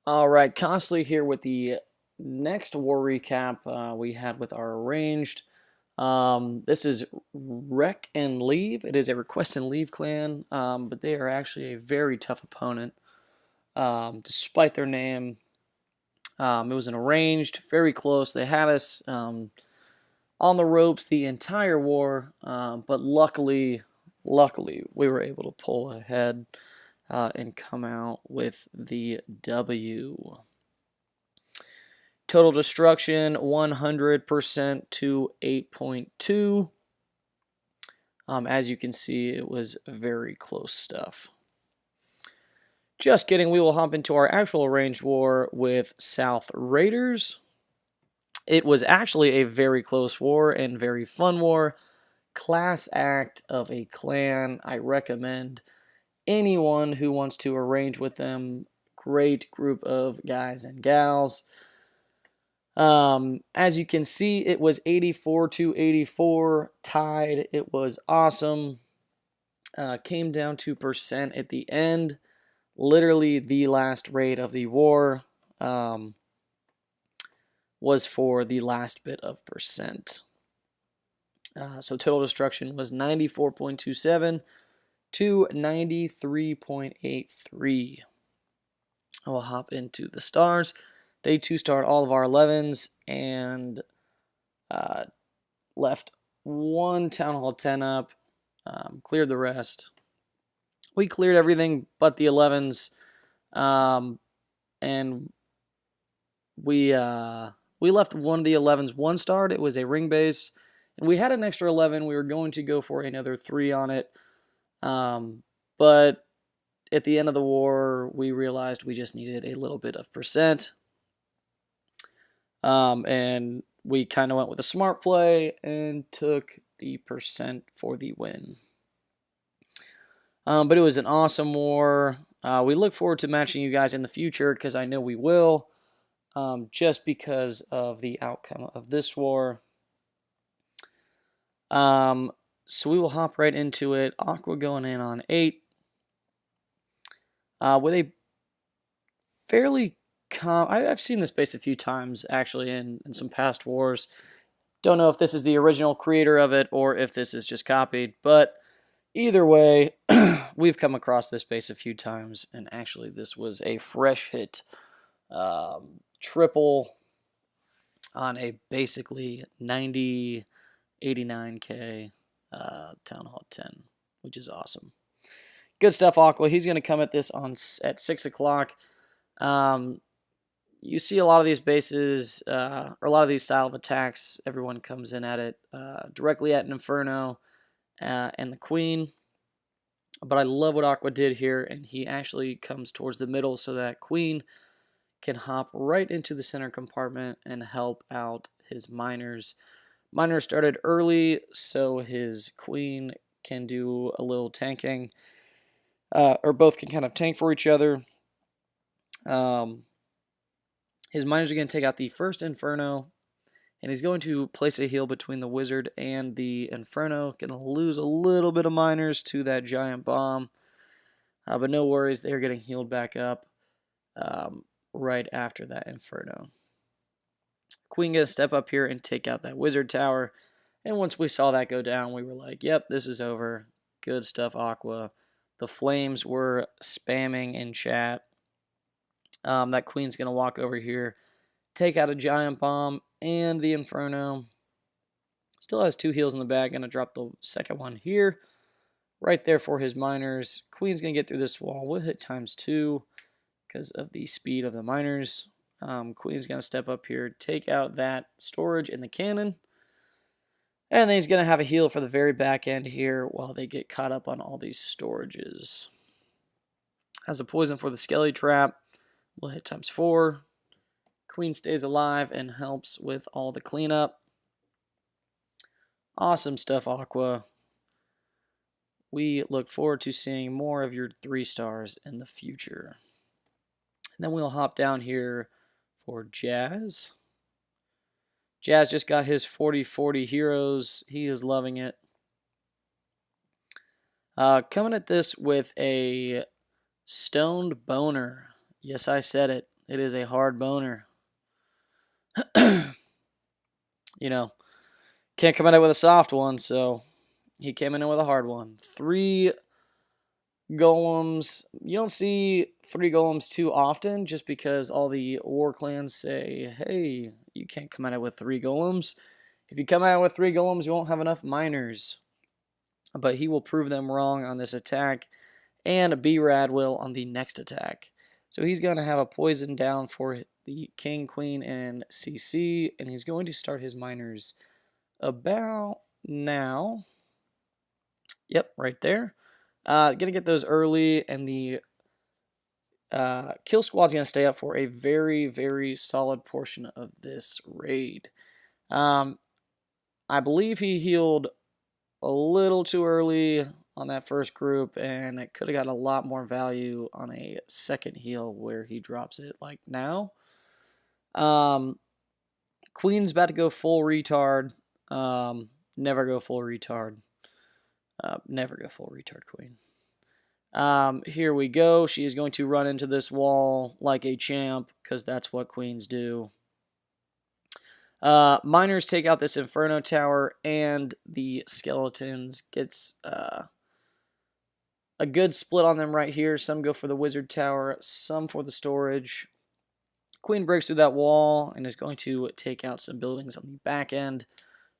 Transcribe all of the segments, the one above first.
All right, constantly here with the next war recap we had with our arranged. This is Wreck and Leave. It is a request and leave clan, but they are actually a very tough opponent. Despite their name, it was an arranged, very close. They had us on the ropes the entire war, but luckily, we were able to pull ahead and come out with the W. Total destruction 100% to 8.2. As you can see, it was very close stuff. Just kidding, we will hop into our actual arranged war with South Raiders. It was actually a very close war and very fun war. Class act of a clan. I recommend anyone who wants to arrange with them. Great group of guys and gals. As you can see, it was 84 to 84, tied. It was awesome. Came down to percent at the end. Literally the last raid of the war was for the last bit of percent. So total destruction was 94.27 to 93.83. I will hop into the stars. They 2-starred all of our 11s and left one Town Hall 10 up, cleared the rest. We cleared everything but the 11s, and we left one of the 11s 1-starred. It was a ring base, and we had an extra 11. We were going to go for another 3 on it, but at the end of the war, we realized we just needed a little bit of percent. And we kind of went with a smart play and took the percent for the win. But it was an awesome war. We look forward to matching you guys in the future because I know we will, just because of the outcome of this war. So we will hop right into it. Aqua going in on 8. With a fairly I've seen this base a few times, actually, in some past wars. Don't know if this is the original creator of it or if this is just copied, but either way, we've come across this base a few times, and actually this was a fresh hit triple on a basically 90, 89k Town Hall 10, which is awesome. Good stuff, Aqua. He's going to come at this at 6 o'clock. You see a lot of these bases, or a lot of these style of attacks, everyone comes in at it directly at an Inferno and the Queen. But I love what Aqua did here, and he actually comes towards the middle so that Queen can hop right into the center compartment and help out his miners. Miners started early, so his Queen can do a little tanking, or both can kind of tank for each other. His miners are going to take out the first Inferno, and he's going to place a heal between the Wizard and the Inferno. Going to lose a little bit of miners to that giant bomb, but no worries, they're getting healed back up right after that Inferno. Queen going to step up here and take out that Wizard tower, and once we saw that go down, we were like, yep, this is over. Good stuff, Aqua. The flames were spamming in chat. That Queen's going to walk over here, take out a giant bomb and the Inferno. Still has 2 heals in the back. Going to drop the second one here. Right there for his miners. Queen's going to get through this wall. We'll hit ×2 because of the speed of the miners. Queen's going to step up here, take out that storage in the cannon. And then he's going to have a heal for the very back end here while they get caught up on all these storages. Has a poison for the Skelly Trap. We'll hit ×4. Queen stays alive and helps with all the cleanup. Awesome stuff, Aqua. We look forward to seeing more of your 3-stars in the future. And then we'll hop down here for Jazz. Jazz just got his 40-40 heroes. He is loving it. Coming at this with a Stoned Boner. Yes, I said it. It is a hard boner. You know, can't come at it with a soft one, so he came in with a hard one. 3 golems. You don't see 3 golems too often just because all the war clans say, hey, you can't come at it with 3 golems. If you come at it with 3 golems, you won't have enough miners. But he will prove them wrong on this attack, and B-Rad will on the next attack. So he's going to have a poison down for the king, queen, and CC, and he's going to start his miners about now. Yep, right there. Gonna get those early, and the kill squad's gonna stay up for a very, very solid portion of this raid. I believe he healed a little too early on that first group, and it could have got a lot more value on a second heal where he drops it like now. Queen's about to go full retard. Never go full retard. Never go full retard, Queen. Here we go. She is going to run into this wall like a champ, because that's what queens do. Miners take out this Inferno Tower, and the skeletons gets a good split on them right here. Some go for the Wizard Tower, some for the storage. Queen breaks through that wall and is going to take out some buildings on the back end,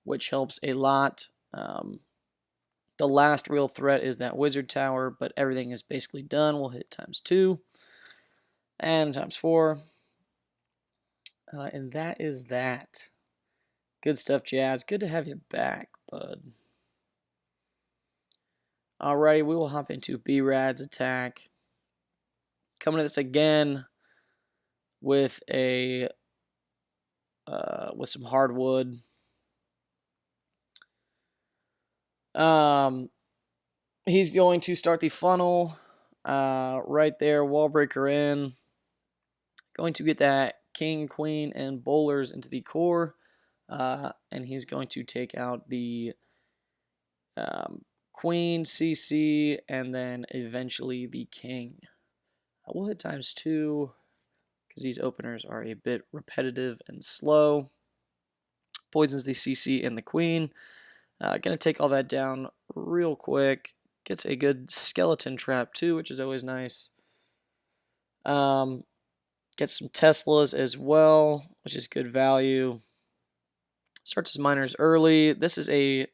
which helps a lot. The last real threat is that Wizard Tower, but everything is basically done. We'll hit ×2 and ×4. And that is that. Good stuff, Jazz. Good to have you back, bud. Alrighty, we will hop into B-Rad's attack. Coming at this again with a with some hardwood. He's going to start the funnel right there, wall breaker in. Going to get that king, queen, and bowlers into the core, and he's going to take out the queen, CC, and then eventually the king. We'll hit ×2 because these openers are a bit repetitive and slow. Poisons the CC and the queen. Gonna take all that down real quick. Gets a good skeleton trap too, which is always nice. Gets some Teslas as well, which is good value. Starts his miners early. This is in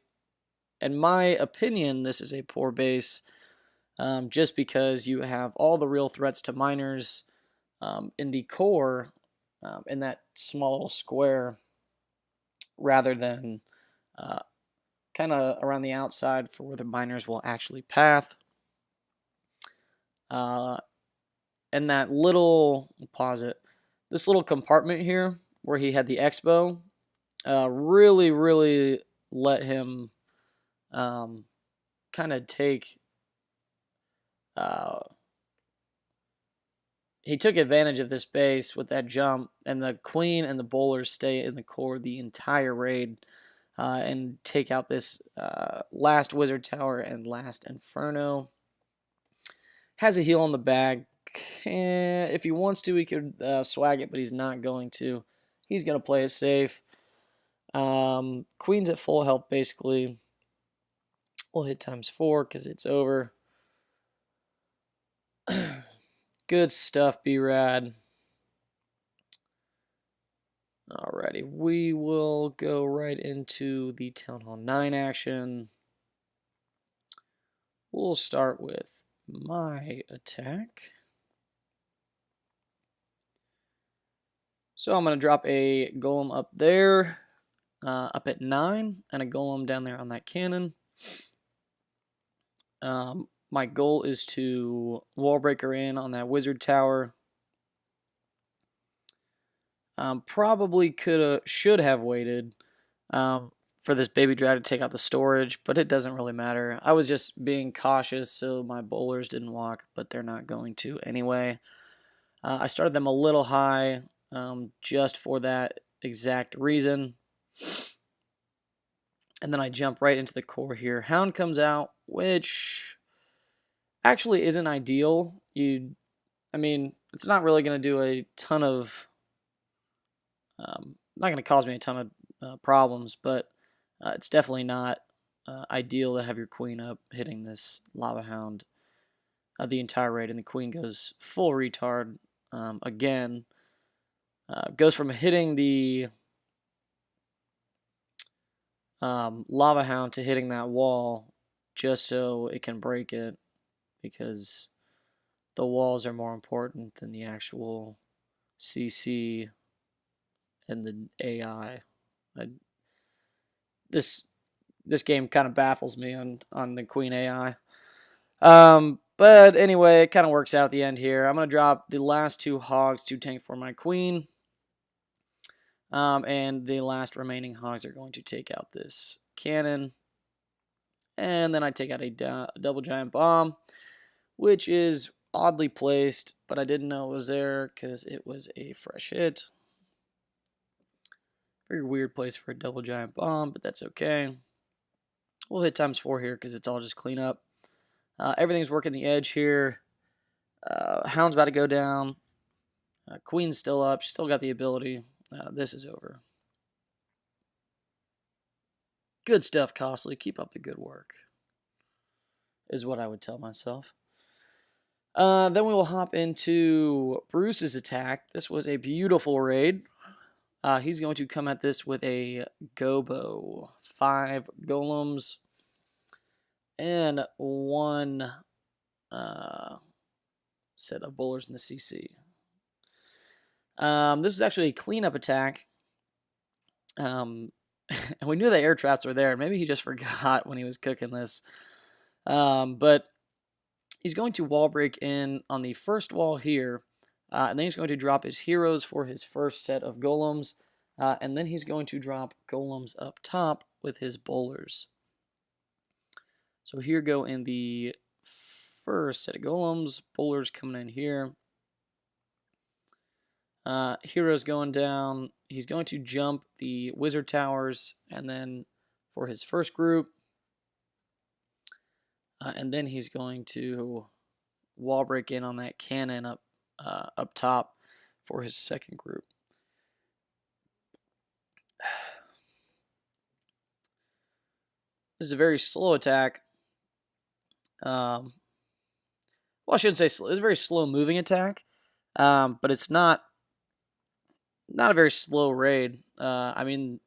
my opinion, this is a poor base. Just because you have all the real threats to miners in the core, in that small little square, rather than kind of around the outside for where the miners will actually path. And that little, pause it, this little compartment here where he had the expo, really, really let him kind of take, he took advantage of this base with that jump, and the queen and the bowlers stay in the core the entire raid. And take out this last Wizard Tower and last Inferno. Has a heal on the bag. If he wants to, he could swag it, but he's not going to. He's going to play it safe. Queen's at full health, basically. We'll hit ×4 because it's over. Good stuff, B-Rad. Alrighty, we will go right into the Town Hall 9 action. We'll start with my attack. So I'm going to drop a golem up there, up at 9, and a golem down there on that cannon. My goal is to wall breaker in on that Wizard Tower. Probably should have waited for this baby drat to take out the storage, but it doesn't really matter. I was just being cautious so my bowlers didn't walk, but they're not going to anyway. I started them a little high just for that exact reason. And then I jump right into the core here. Hound comes out, which actually isn't ideal. You I mean, it's not really going to do a ton of, not going to cause me a ton of problems, but it's definitely not ideal to have your queen up hitting this Lava Hound the entire raid, and the queen goes full retard again. Goes from hitting the Lava Hound to hitting that wall just so it can break it, because the walls are more important than the actual CC and the AI. This game kind of baffles me on the Queen AI. But anyway, it kind of works out at the end here. I'm going to drop the last 2 hogs to tank for my queen. And the last remaining hogs are going to take out this cannon. And then I take out a double giant bomb, which is oddly placed, but I didn't know it was there because it was a fresh hit. Very weird place for a double giant bomb, but that's okay. We'll hit ×4 here because it's all just cleanup. Everything's working the edge here. Hound's about to go down. Queen's still up. She's still got the ability. This is over. Good stuff, Costly. Keep up the good work, is what I would tell myself. Then we will hop into Bruce's attack. This was a beautiful raid. He's going to come at this with a Gobo. 5 golems and 1 set of bowlers in the CC. This is actually a cleanup attack. And we knew the air traps were there. Maybe he just forgot when he was cooking this. But he's going to wall break in on the first wall here. And then he's going to drop his heroes for his first set of golems. And then he's going to drop golems up top with his bowlers. So here go in the first set of golems. Bowlers coming in here. Heroes going down. He's going to jump the wizard towers, and then for his first group. And then he's going to wall break in on that cannon up top for his second group. This is a very slow attack. Well, I shouldn't say slow. It's a very slow moving attack, but it's not a very slow raid. I mean,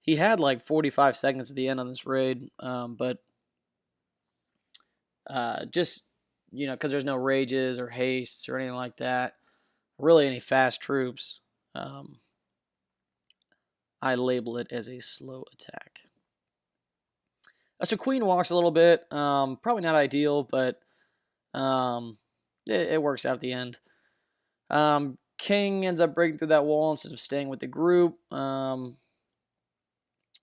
he had like 45 seconds at the end on this raid, but just, because there's no rages or hastes or anything like that, really any fast troops, I label it as a slow attack. So Queen walks a little bit, probably not ideal, but it works out at the end. King ends up breaking through that wall instead of staying with the group,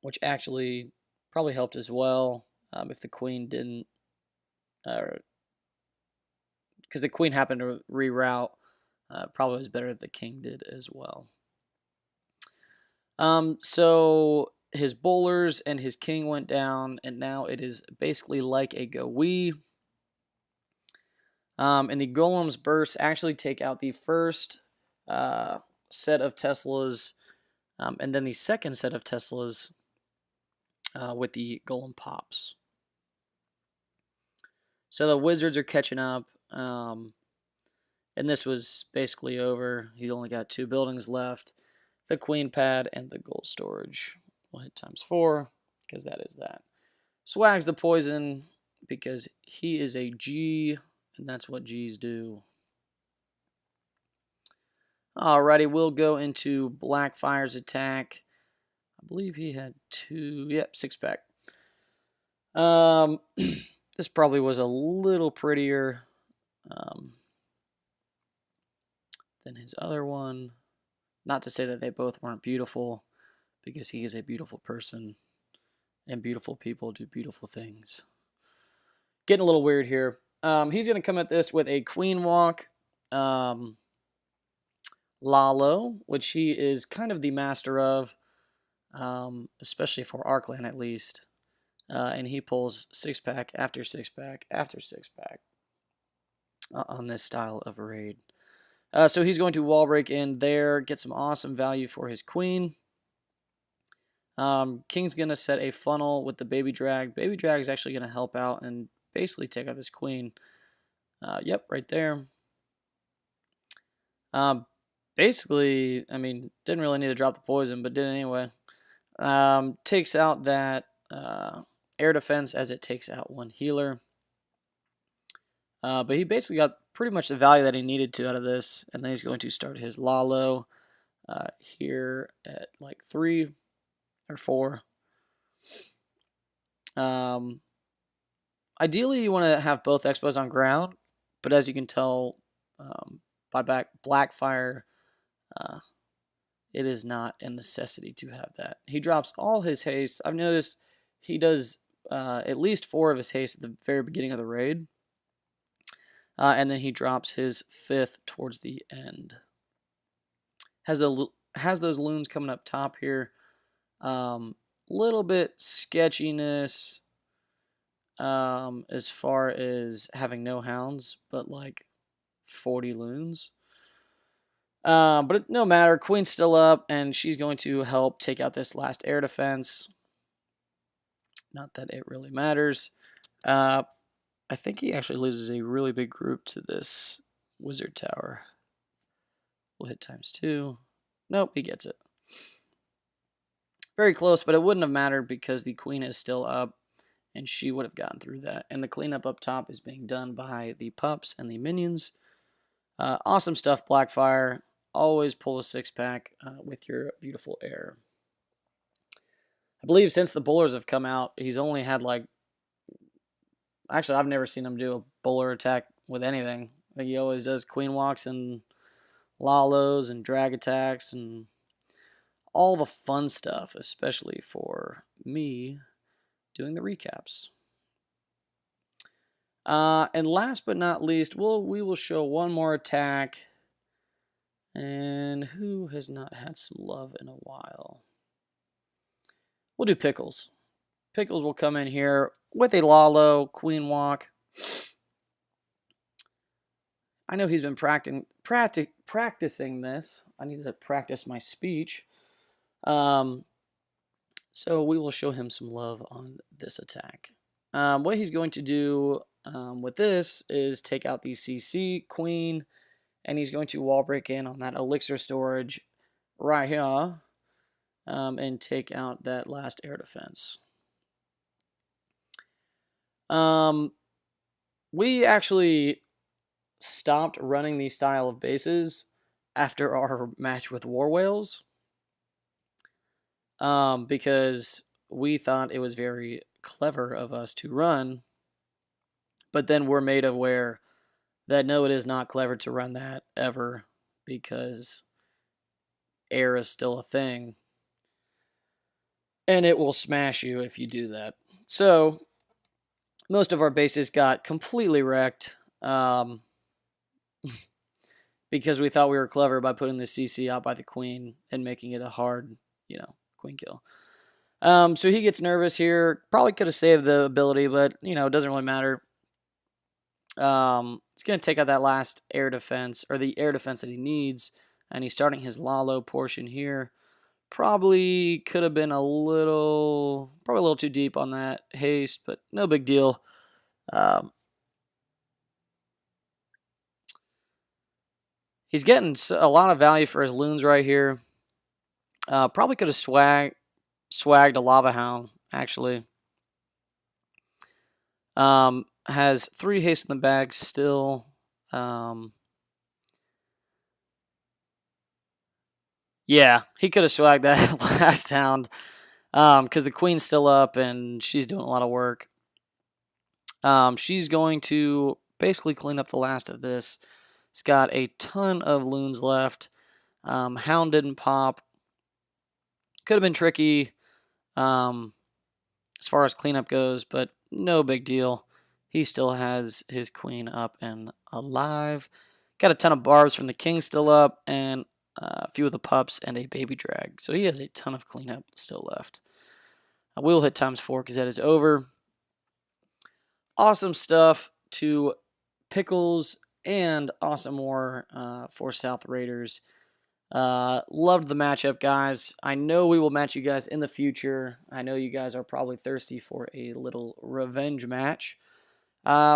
which actually probably helped as well if the Queen didn't, because the Queen happened to reroute. Probably was better that the King did as well. So his bowlers and his King went down, and now it is basically like a go-wee. And the golems burst actually take out the first set of Teslas, and then the second set of Teslas with the golem pops. So the wizards are catching up, and this was basically over. He only got 2 buildings left, the queen pad and the gold storage. We'll hit ×4, because that is that. Swags the poison, because he is a G, and that's what G's do. Alrighty, we'll go into Blackfire's attack. I believe he had 2, 6-pack. This probably was a little prettier than his other one. Not to say that they both weren't beautiful, because he is a beautiful person, and beautiful people do beautiful things. Getting a little weird here. He's going to come at this with a queen walk. Lalo, which he is kind of the master of, especially for Arkland at least. And he pulls 6-pack after 6-pack after 6-pack. on this style of raid. So he's going to wall break in there, get some awesome value for his queen. King's going to set a funnel with the baby drag. Baby drag is actually going to help out and basically take out this queen. Yep, right there. Basically, I mean, didn't really need to drop the poison, but did anyway. Takes out that air defense as it takes out one healer. But he basically got pretty much the value that he needed to out of this, and then he's going to start his Lalo here at like 3 or 4. Ideally, you want to have both Expos on ground, but as you can tell by Blackfire, it is not a necessity to have that. He drops all his haste. I've noticed he does at least 4 of his haste at the very beginning of the raid. And then he drops his 5th towards the end. Has those loons coming up top here. Little bit sketchiness as far as having no hounds, but like 40 loons. But no matter, queen's still up, and she's going to help take out this last air defense. Not that it really matters. I think he actually loses a really big group to this wizard tower. We'll hit ×2. Nope, he gets it. Very close, but it wouldn't have mattered because the queen is still up, and she would have gotten through that. And the cleanup up top is being done by the pups and the minions. Awesome stuff, Blackfire. Always pull a 6-pack with your beautiful air. I believe since the bowlers have come out, he's only had like... Actually, I've never seen him do a bowler attack with anything. Like he always does queen walks and lalos and drag attacks and all the fun stuff, especially for me doing the recaps. And last but not least, we will show one more attack. And who has not had some love in a while? We'll do Pickles. Pickles will come in here with a Lalo, queen walk. I know he's been practicing this. I need to practice my speech. So we will show him some love on this attack. What he's going to do with this is take out the CC, queen, and he's going to wall break in on that elixir storage right here and take out that last air defense. We actually stopped running these style of bases after our match with War Whales because we thought it was very clever of us to run, but then we're made aware that no, it is not clever to run that ever because air is still a thing and it will smash you if you do that. So most of our bases got completely wrecked because we thought we were clever by putting the CC out by the queen and making it a hard, queen kill. So he gets nervous here. Probably could have saved the ability, but, it doesn't really matter. It's going to take out that last air defense, or the air defense that he needs, and he's starting his Lalo portion here. Probably could have been a little too deep on that haste, but no big deal. He's getting a lot of value for his loons right here. Probably could have swagged a Lava Hound, actually. Has 3 haste in the bag still. Yeah, he could have swagged that last hound because the queen's still up and she's doing a lot of work. She's going to basically clean up the last of this. It's got a ton of loons left. Hound didn't pop. Could have been tricky as far as cleanup goes, but no big deal. He still has his queen up and alive. Got a ton of barbs from the king still up, and a few of the pups, and a baby drag. So he has a ton of cleanup still left. We will hit ×4 because that is over. Awesome stuff to Pickles and Awesome War for South Raiders. Loved the matchup, guys. I know we will match you guys in the future. I know you guys are probably thirsty for a little revenge match,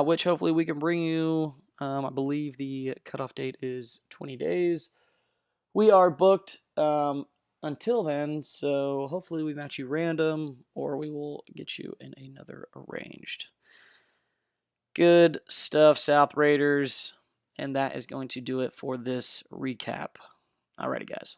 which hopefully we can bring you. I believe the cutoff date is 20 days. We are booked until then, so hopefully we match you random, or we will get you in another arranged. Good stuff, South Raiders. And that is going to do it for this recap. Alrighty, guys.